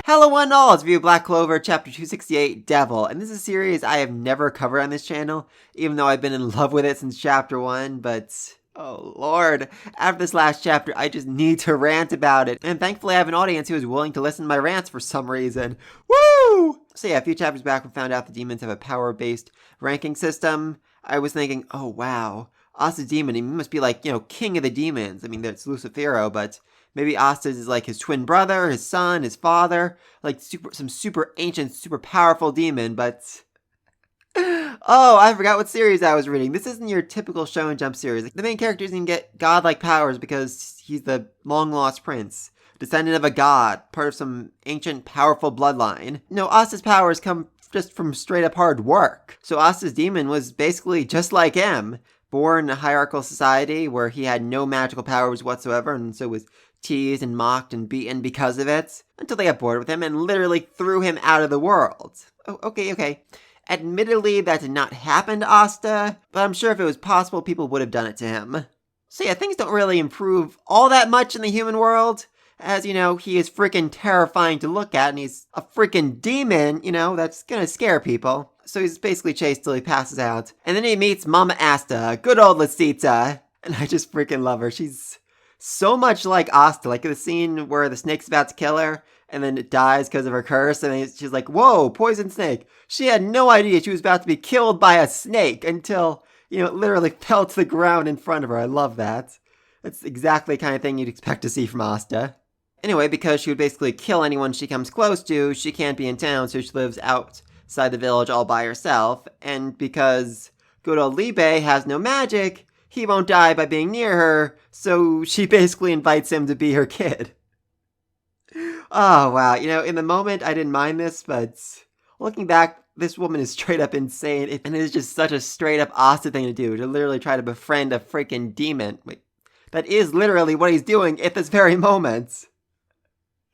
Hello one and all, it's Review of Black Clover, Chapter 268, Devil, and this is a series I have never covered on this channel, even though I've been in love with it since Chapter 1, but oh lord, after this last chapter, I just need to rant about it, and thankfully I have an audience who is willing to listen to my rants for some reason. Woo! So yeah, a few chapters back we found out the demons have a power-based ranking system. I was thinking, oh wow, Asta's demon, he must be like, king of the demons. I mean, that's Lucifero, but maybe Asta's is like his twin brother, his son, his father, like some super ancient, super powerful demon, but oh, I forgot what series I was reading. This isn't your typical show and jump series. The main character doesn't get godlike powers because he's the long-lost prince, descendant of a god, part of some ancient, powerful bloodline. No, Asta's powers come just from straight-up hard work. So Asta's demon was basically just like him, born in a hierarchical society where he had no magical powers whatsoever, and so was teased and mocked and beaten because of it, until they got bored with him and literally threw him out of the world. Oh, okay. Admittedly, that did not happen to Asta, but I'm sure if it was possible, people would have done it to him. So yeah, things don't really improve all that much in the human world, as, he is freaking terrifying to look at, and he's a freaking demon, that's gonna scare people. So he's basically chased till he passes out. And then he meets Mama Asta, good old Lisita, and I just freaking love her. She's so much like Asta, like the scene where the snake's about to kill her, and then it dies because of her curse, and then she's like, whoa, poison snake. She had no idea she was about to be killed by a snake until, it literally fell to the ground in front of her. I love that. That's exactly the kind of thing you'd expect to see from Asta. Anyway, because she would basically kill anyone she comes close to, she can't be in town, so she lives outside the village all by herself, and because good old Libe has no magic, he won't die by being near her, so she basically invites him to be her kid. Oh, wow. In the moment, I didn't mind this, but looking back, this woman is straight up insane, and it is just such a straight up Asta thing to do, to literally try to befriend a freaking demon. Wait, that is literally what he's doing at this very moment.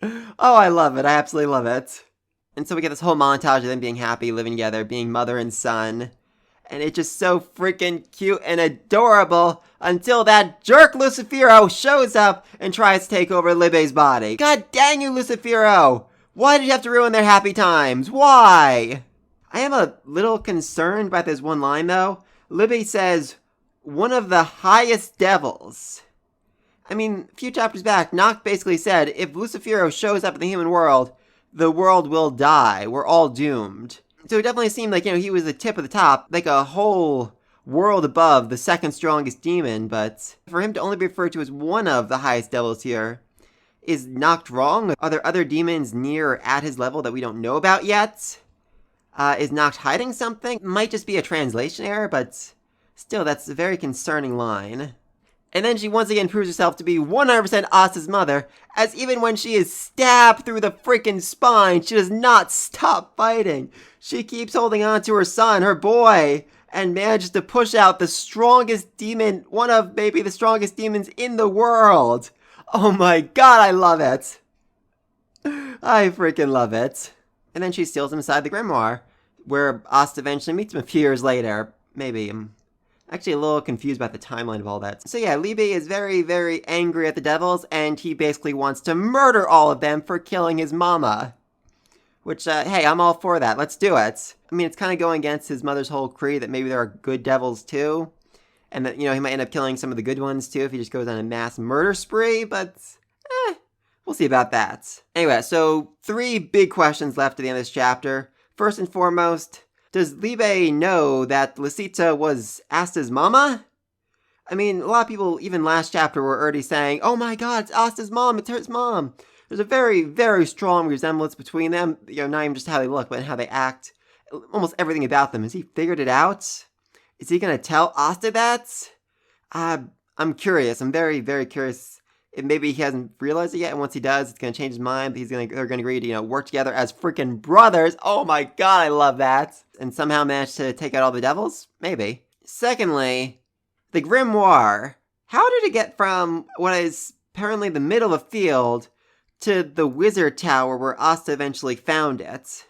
Oh, I love it. I absolutely love it. And so we get this whole montage of them being happy, living together, being mother and son. And it's just so freaking cute and adorable until that jerk Lucifero shows up and tries to take over Libe's body. God dang you, Lucifero! Why did you have to ruin their happy times? Why? I am a little concerned by this one line, though. Libe says, one of the highest devils. I mean, a few chapters back, Noct basically said, if Lucifero shows up in the human world, the world will die. We're all doomed. So it definitely seemed like, he was the tip of the top, like a whole world above the second strongest demon, but for him to only be referred to as one of the highest devils here, is Noct wrong? Are there other demons near or at his level that we don't know about yet? Is Noct hiding something? Might just be a translation error, but still, that's a very concerning line. And then she once again proves herself to be 100% Asta's mother, as even when she is stabbed through the freaking spine, she does not stop fighting. She keeps holding on to her son, her boy, and manages to push out the strongest demon, one of maybe the strongest demons in the world. Oh my god, I love it. I freaking love it. And then she steals him inside the grimoire, where Asta eventually meets him a few years later. Maybe. I'm actually a little confused about the timeline of all that. So yeah, Libe is very, very angry at the devils, and he basically wants to murder all of them for killing his mama. Which, hey, I'm all for that. Let's do it. I mean, it's kind of going against his mother's whole creed that maybe there are good devils too. And that, he might end up killing some of the good ones too if he just goes on a mass murder spree, but, we'll see about that. Anyway, so 3 big questions left at the end of this chapter. First and foremost, does Libe know that Lisita was Asta's mama? I mean, a lot of people, even last chapter, were already saying, oh my god, it's Asta's mom, it's her mom. There's a very, very strong resemblance between them, not even just how they look, but how they act. Almost everything about them. Has he figured it out? Is he gonna tell Asta that? I'm curious. I'm very, very curious. Maybe he hasn't realized it yet, and once he does, it's gonna change his mind. They're gonna agree to, work together as freaking brothers. Oh my god, I love that. And somehow manage to take out all the devils? Maybe. Secondly, the grimoire. How did it get from what is apparently the middle of the field to the wizard tower where Asta eventually found it?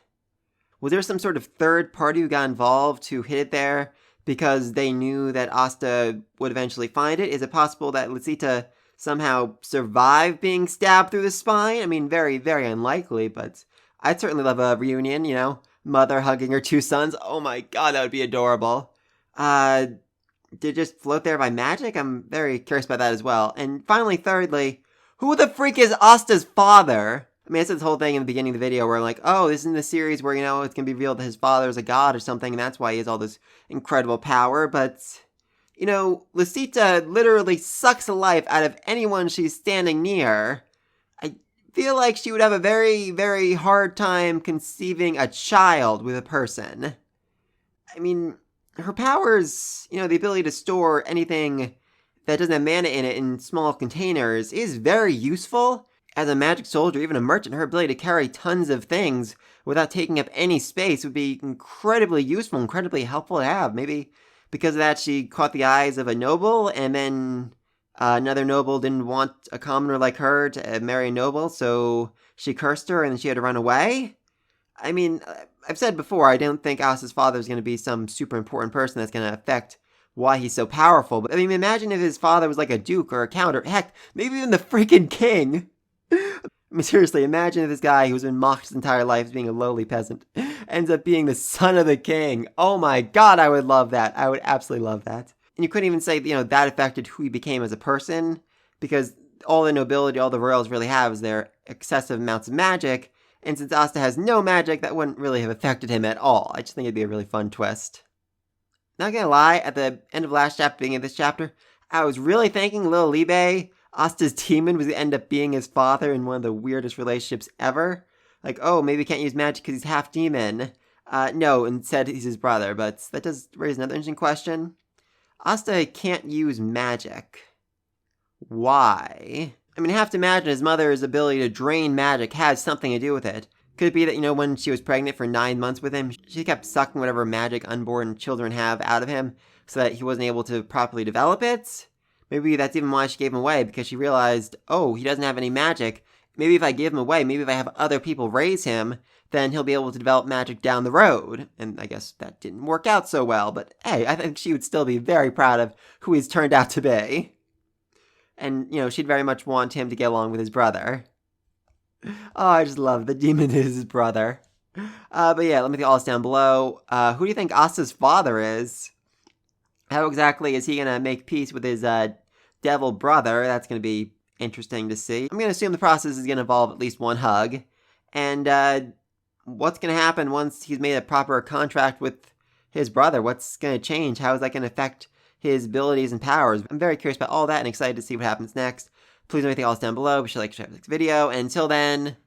Was there some sort of third party who got involved who hid it there because they knew that Asta would eventually find it? Is it possible that Lisita somehow survive being stabbed through the spine. I mean, very, very unlikely, but I'd certainly love a reunion, mother hugging her two sons. Oh my god, that would be adorable. Did it just float there by magic? I'm very curious about that as well. And finally, thirdly, who the freak is Asta's father? I mean, I said this whole thing in the beginning of the video where I'm like, oh, this is in the series where, it's going to be revealed that his father is a god or something, and that's why he has all this incredible power, but, Lucita literally sucks the life out of anyone she's standing near. I feel like she would have a very, very hard time conceiving a child with a person. I mean, her powers, the ability to store anything that doesn't have mana in it in small containers is very useful. As a magic soldier, even a merchant, her ability to carry tons of things without taking up any space would be incredibly useful, incredibly helpful to have. Maybe because of that, she caught the eyes of a noble, and then another noble didn't want a commoner like her to marry a noble, so she cursed her, and then she had to run away. I mean, I've said before, I don't think Asta's father is going to be some super important person that's going to affect why he's so powerful. But I mean, imagine if his father was like a duke or a count, or heck, maybe even the freaking king. I mean, seriously, imagine if this guy who's been mocked his entire life as being a lowly peasant ends up being the son of the king. Oh my god, I would love that. I would absolutely love that. And you couldn't even say, that affected who he became as a person, because all the nobility, all the royals really have is their excessive amounts of magic, and since Asta has no magic, that wouldn't really have affected him at all. I just think it'd be a really fun twist. Not gonna lie, at the end of last chapter, beginning of this chapter, I was really thinking Lil Libe, Asta's demon, was going to end up being his father in one of the weirdest relationships ever. Like, oh, maybe he can't use magic because he's half demon. No, instead he's his brother, but that does raise another interesting question. Asta can't use magic. Why? I mean, I have to imagine his mother's ability to drain magic has something to do with it. Could it be that, when she was pregnant for 9 months with him, she kept sucking whatever magic unborn children have out of him so that he wasn't able to properly develop it? Maybe that's even why she gave him away, because she realized, oh, he doesn't have any magic. Maybe if I give him away, maybe if I have other people raise him, then he'll be able to develop magic down the road. And I guess that didn't work out so well, but hey, I think she would still be very proud of who he's turned out to be. And, she'd very much want him to get along with his brother. Oh, I just love the demon is his brother. But yeah, let me get all this down below. Who do you think Asta's father is? How exactly is he going to make peace with his devil brother? That's going to be interesting to see. I'm going to assume the process is going to involve at least one hug. And what's going to happen once he's made a proper contract with his brother? What's going to change? How is that going to affect his abilities and powers? I'm very curious about all that and excited to see what happens next. Please know anything else down below. Be sure to like and share this video. And until then,